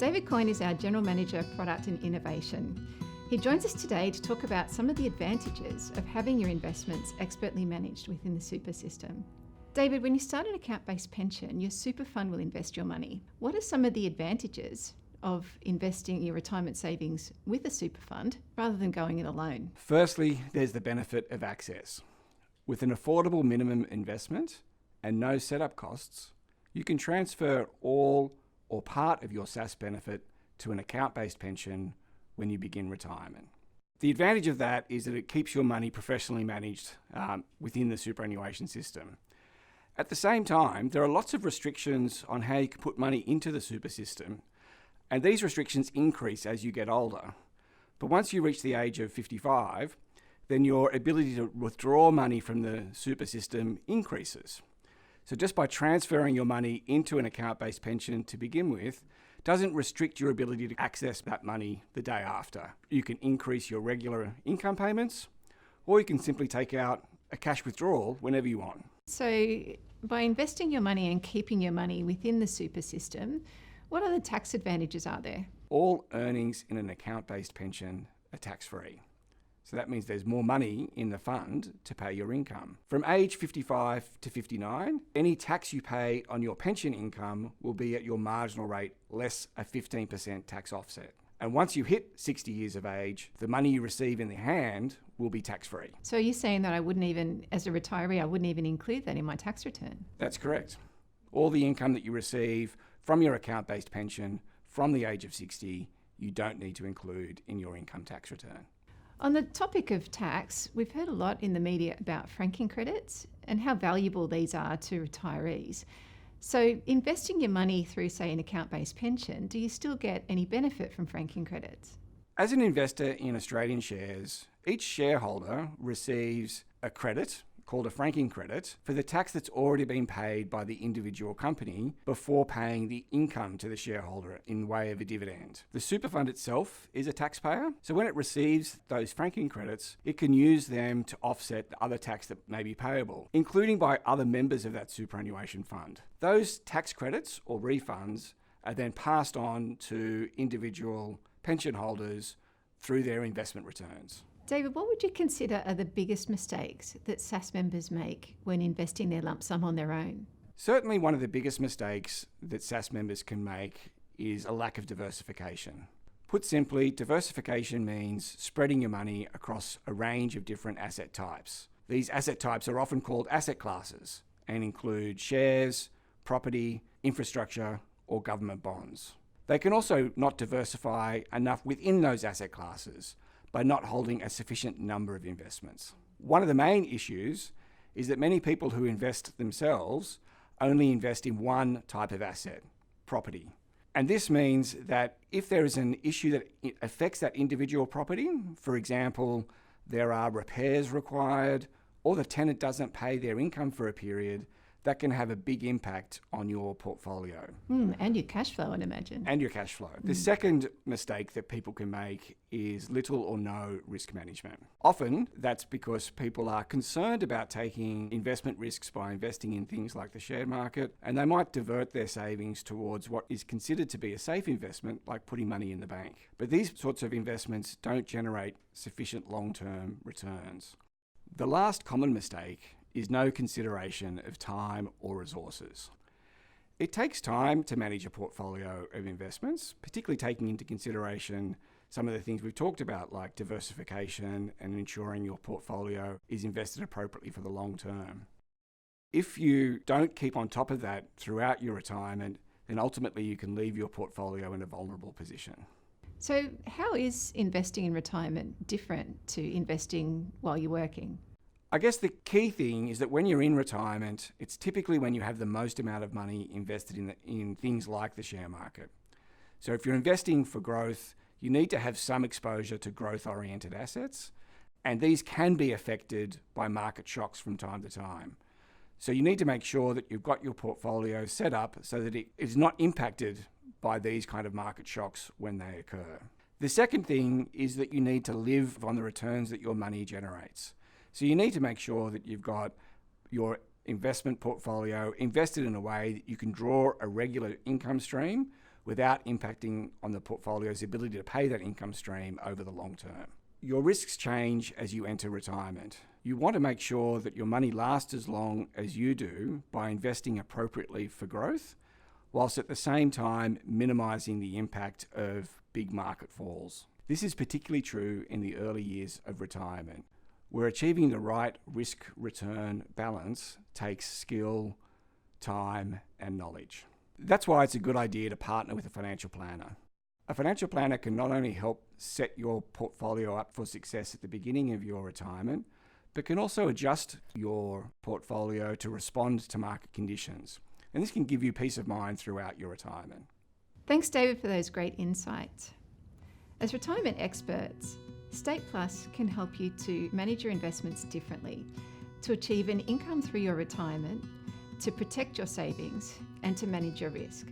David Coyne is our General Manager of Product and Innovation. He joins us today to talk about some of the advantages of having your investments expertly managed within the super system. David, when you start an account-based pension, your super fund will invest your money. What are some of the advantages of investing your retirement savings with a super fund rather than going it alone? Firstly, there's the benefit of access. With an affordable minimum investment and no setup costs, you can transfer all or part of your SASS benefit to an account-based pension when you begin retirement. The advantage of that is that it keeps your money professionally managed within the superannuation system. At the same time, there are lots of restrictions on how you can put money into the super system, and these restrictions increase as you get older. But once you reach the age of 55, then your ability to withdraw money from the super system increases. So just by transferring your money into an account-based pension to begin with, doesn't restrict your ability to access that money the day after. You can increase your regular income payments, or you can simply take out a cash withdrawal whenever you want. So by investing your money and keeping your money within the super system, what other tax advantages are there? All earnings in an account-based pension are tax-free. So that means there's more money in the fund to pay your income. From age 55 to 59, any tax you pay on your pension income will be at your marginal rate less a 15% tax offset. And once you hit 60 years of age, the money you receive in the hand will be tax-free. So you're saying that I wouldn't even, as a retiree, I wouldn't even include that in my tax return? That's correct. All the income that you receive from your account-based pension from the age of 60, you don't need to include in your income tax return. On the topic of tax, we've heard a lot in the media about franking credits and how valuable these are to retirees. So investing your money through, say, an account-based pension, do you still get any benefit from franking credits? As an investor in Australian shares, each shareholder receives a credit called a franking credit for the tax that's already been paid by the individual company before paying the income to the shareholder in way of a dividend. The super fund itself is a taxpayer, so when it receives those franking credits, it can use them to offset the other tax that may be payable, including by other members of that superannuation fund. Those tax credits or refunds are then passed on to individual pension holders through their investment returns. David, what would you consider are the biggest mistakes that SASS members make when investing their lump sum on their own? Certainly one of the biggest mistakes that SASS members can make is a lack of diversification. Put simply, diversification means spreading your money across a range of different asset types. These asset types are often called asset classes and include shares, property, infrastructure, or government bonds. They can also not diversify enough within those asset classes by not holding a sufficient number of investments. One of the main issues is that many people who invest themselves only invest in one type of asset, property. And this means that if there is an issue that affects that individual property, for example, there are repairs required, or the tenant doesn't pay their income for a period, that can have a big impact on your portfolio. And your cash flow, I'd imagine. And your cash flow. The second mistake that people can make is little or no risk management. Often, that's because people are concerned about taking investment risks by investing in things like the share market, and they might divert their savings towards what is considered to be a safe investment, like putting money in the bank. But these sorts of investments don't generate sufficient long-term returns. The last common mistake is no consideration of time or resources. It takes time to manage a portfolio of investments, particularly taking into consideration some of the things we've talked about, like diversification and ensuring your portfolio is invested appropriately for the long term. If you don't keep on top of that throughout your retirement, then ultimately you can leave your portfolio in a vulnerable position. So how is investing in retirement different to investing while you're working? I guess the key thing is that when you're in retirement, it's typically when you have the most amount of money invested in things like the share market. So if you're investing for growth, you need to have some exposure to growth-oriented assets, and these can be affected by market shocks from time to time. So you need to make sure that you've got your portfolio set up so that it is not impacted by these kind of market shocks when they occur. The second thing is that you need to live on the returns that your money generates. So you need to make sure that you've got your investment portfolio invested in a way that you can draw a regular income stream without impacting on the portfolio's ability to pay that income stream over the long term. Your risks change as you enter retirement. You want to make sure that your money lasts as long as you do by investing appropriately for growth, whilst at the same time minimising the impact of big market falls. This is particularly true in the early years of retirement, where achieving the right risk-return balance takes skill, time, and knowledge. That's why it's a good idea to partner with a financial planner. A financial planner can not only help set your portfolio up for success at the beginning of your retirement, but can also adjust your portfolio to respond to market conditions. And this can give you peace of mind throughout your retirement. Thanks, David, for those great insights. As retirement experts, StatePlus can help you to manage your investments differently, to achieve an income through your retirement, to protect your savings, and to manage your risk.